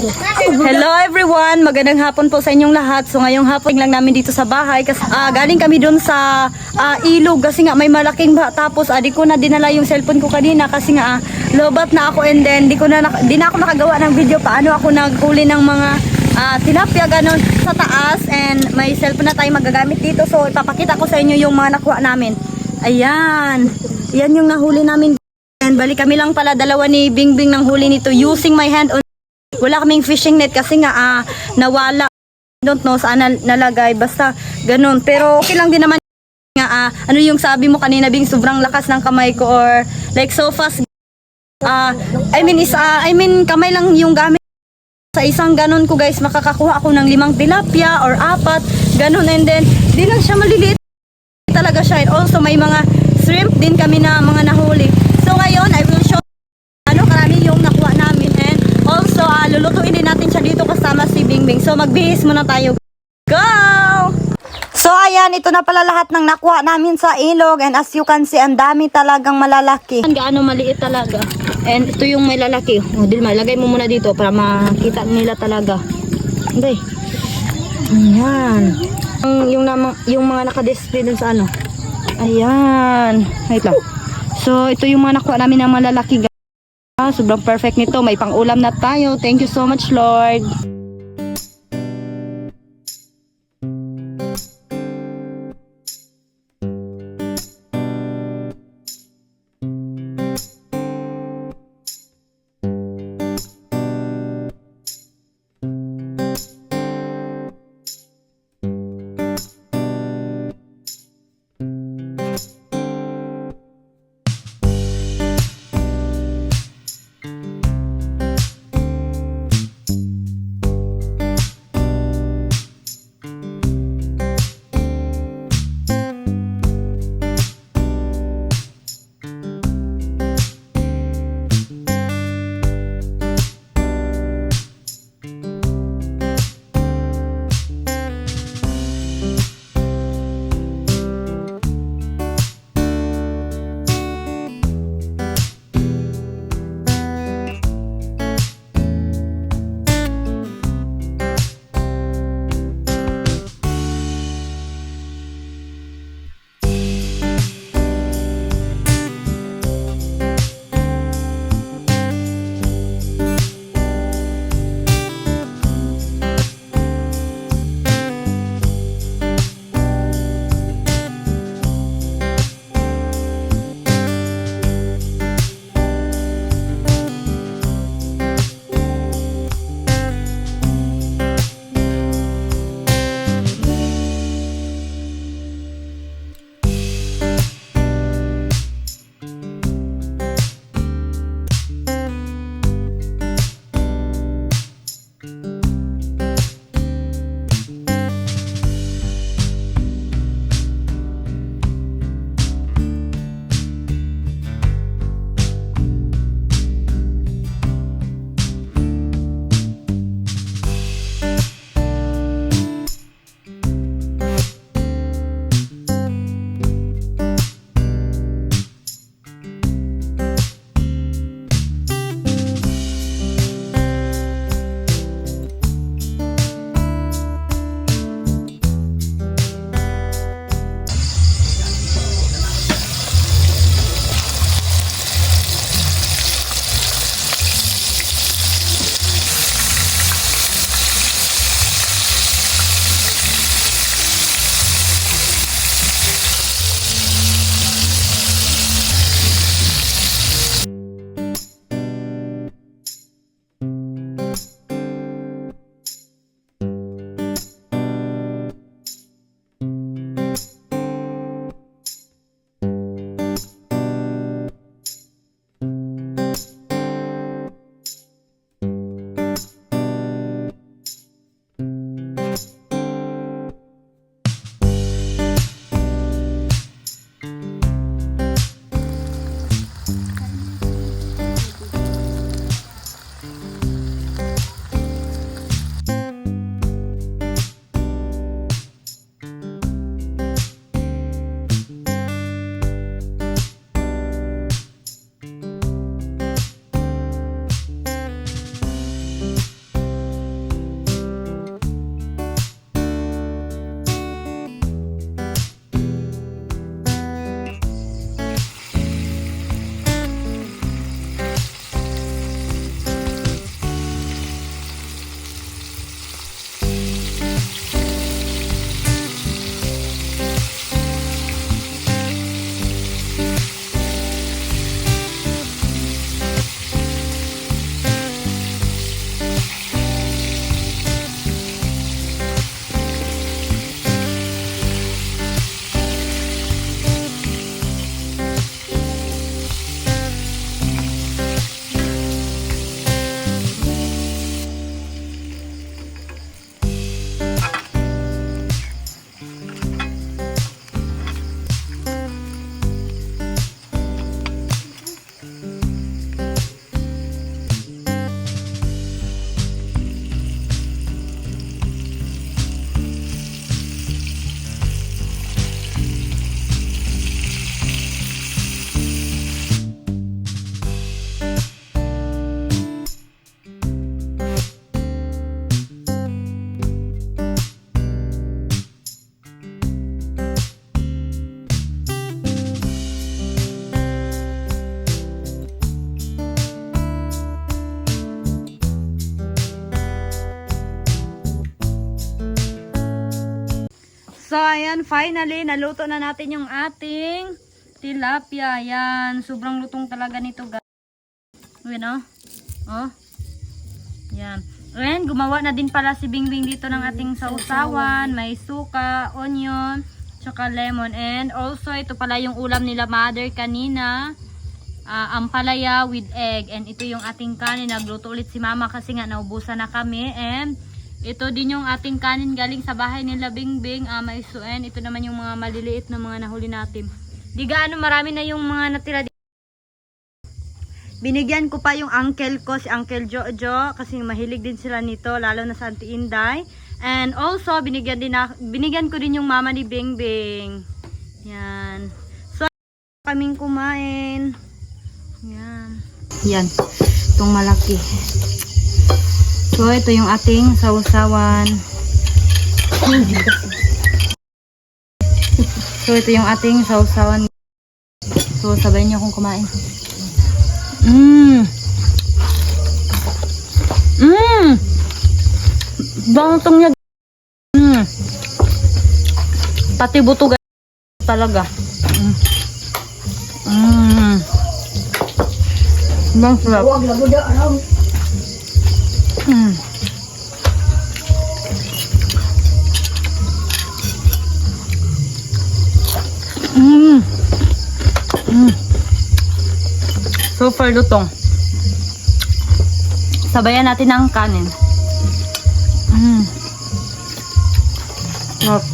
Hello everyone, magandang hapon po sa inyong lahat. So ngayong hapon lang namin dito sa bahay kasi galing kami doon sa ilog kasi nga may malaking baha. Tapos di ko na dinala yung cellphone ko kanina kasi nga lobat na ako, and then di na ako nakagawa ng video paano ako naghuli ng mga tilapia ganon sa taas, and may cellphone na tayo magagamit dito. So ipapakita ko sa inyo yung mga nakuha namin. Ayan, yan yung nahuli namin. And bali kami lang pala dalawa ni Bingbing ng huli nito using my hand on. Wala kaming fishing net kasi nga nawala. Don't know saan nalagay, basta ganun. Pero okay lang din naman nga ano yung sabi mo kanina, Bing, sobrang lakas ng kamay ko or like so fast. I mean kamay lang yung gamit. Sa isang ganun ko guys, makakakuha ako ng 5 tilapia or 4, ganun, and then di lang siya maliliit talaga siya. And also may mga shrimp din kami na mga nahuli. So ngayon I will show karami yung nakuha namin, and also lulutuin din natin siya dito kasama si Bingbing. So magbihis muna tayo. Go! So ayan, ito na pala lahat ng nakuha namin sa ilog, and as you can see, ang dami talagang malalaki. Gaano maliit talaga. And ito yung may lalaki. Dilma, lagay mo muna dito para makita nila talaga. Hindi. Ayan. Yung mga naka-display dun sa ano. Ayan. Wait lang. So ito yung mga nakuha namin ng malalaki. Sobrang perfect nito. May pang-ulam na tayo. Thank you so much, Lord. So, ayan, finally, naluto na natin yung ating tilapia. Ayan, sobrang lutong talaga nito, guys. Ayan, oh. Oh. Ayan. And, gumawa na din pala si Bingbing dito ng ating sausawan. May suka, onion, tsaka lemon. And also, ito pala yung ulam nila mother kanina. Ampalaya with egg. And ito yung ating kanin. Nagluto ulit si mama kasi nga naubusan na kami. And ito din yung ating kanin galing sa bahay nila Bingbing. May suen. Ito naman yung mga maliliit na mga nahuli natin. Di gaano marami na yung mga natira dito. Binigyan ko pa yung uncle ko, si Uncle Jojo. Kasi mahilig din sila nito. Lalo na sa Auntie Inday. And also, binigyan ko din yung mama ni Bingbing. Yan. So, kaming kumain. Yan. Yan. Itong malaki. So, ito yung ating sausawan. So, ito yung ating sausawan. So, sabayin niyo akong kumain. Bangtong niya. Pati buto talaga. Bang sarap. Huwag na buda araw. Super lutong. Sabayan natin ng kanin. Sarap.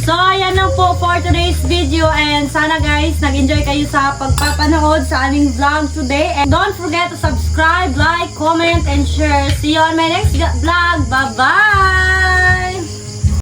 So, ayan lang po for today's video and sana guys, nag-enjoy kayo sa pagpapanood sa aming vlog today. And don't forget to subscribe, like, comment, and share. See you on my next vlog. Bye-bye!